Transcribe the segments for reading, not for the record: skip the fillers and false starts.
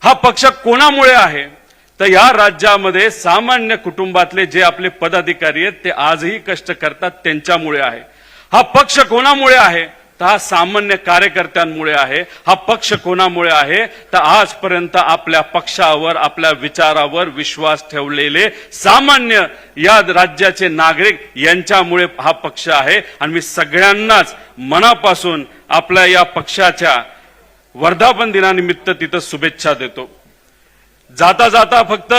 हा पक्ष कोणामुळे आहे तर या राज्यामध्ये सामान्य कुटुंबातले जे आपले पदाधिकारी आहेत ते आजही कष्ट करतात त्यांच्यामुळे आहे। हा पक्ष कोणामुळे आहे तर हा सामान्य कार्यकर्त्यांमुळे आहे। हा पक्ष कोणामुळे आहे तर आजपर्यंत आपल्या पक्षावर आपल्या विचारावर विश्वास ठेवलेले सामान्य या राज्याचे नागरिक यांच्यामुळे हा पक्ष आहे। आणि मी सगळ्यांनाच मनापासून आपल्या या पक्षाच्या वर्धापन दिनानिमित्त तिथं शुभेच्छा देतो। जाता जाता फक्त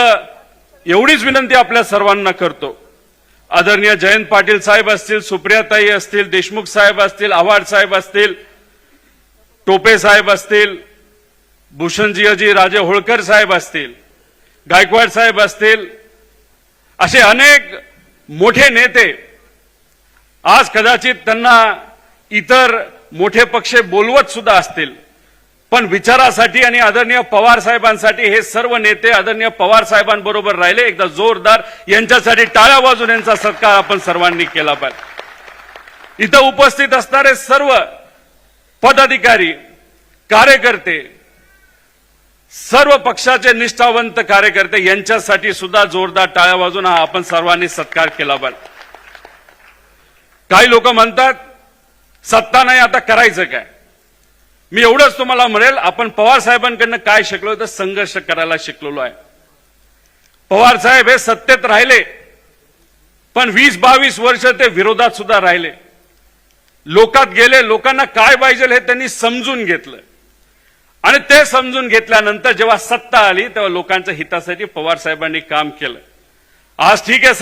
एवढीच विनंती आपल्या सर्वांना करतो, आदरणीय जयंत पाटील साहेब असतील, सुप्रियाताई असतील, देशमुख साहेब असतील, आव्हाड साहेब असतील, टोपे साहेब असतील, भूषणजी राजे होळकर साहेब असतील, गायकवाड साहेब असतील, असे अनेक मोठे नेते आज कदाचित त्यांना इतर मोठे पक्ष बोलवत सुद्धा असतील, पण विचारासाठी आणि आदरणीय पवार साहेबांसाठी हे सर्व नेते आदरणीय पवार साहेबांबरोबर राहिले। एकदा जोरदार यांच्यासाठी टाळ्या वाजवून यांचा सत्कार आपण सर्वांनी केला पाहिजे। इथं उपस्थित असणारे सर्व पदाधिकारी, कार्यकर्ते, सर्व पक्षाचे निष्ठावंत कार्यकर्ते यांच्यासाठी सुद्धा जोरदार टाळ्या वाजवून हा आपण सर्वांनी सत्कार केला पाहिजे। काही लोक म्हणतात सत्ता नाही आता करायचं काय। मी एवढंच तुम्हाला म्हणेल, आपण पवार साहेबांकडनं काय शिकलो तर संघर्ष करायला शिकलेलो आहे। पवार साहेब हे सत्तेत राहिले पण 20-22 वर्ष ते विरोधात सुद्धा राहिले, लोकात गेले, लोकांना काय पाहिजे हे त्यांनी समजून घेतलं आणि ते समजून घेतल्यानंतर जेव्हा सत्ता आली तेव्हा लोकांच्या हितासाठी पवार साहेबांनी काम केलं। आज ठीक आहे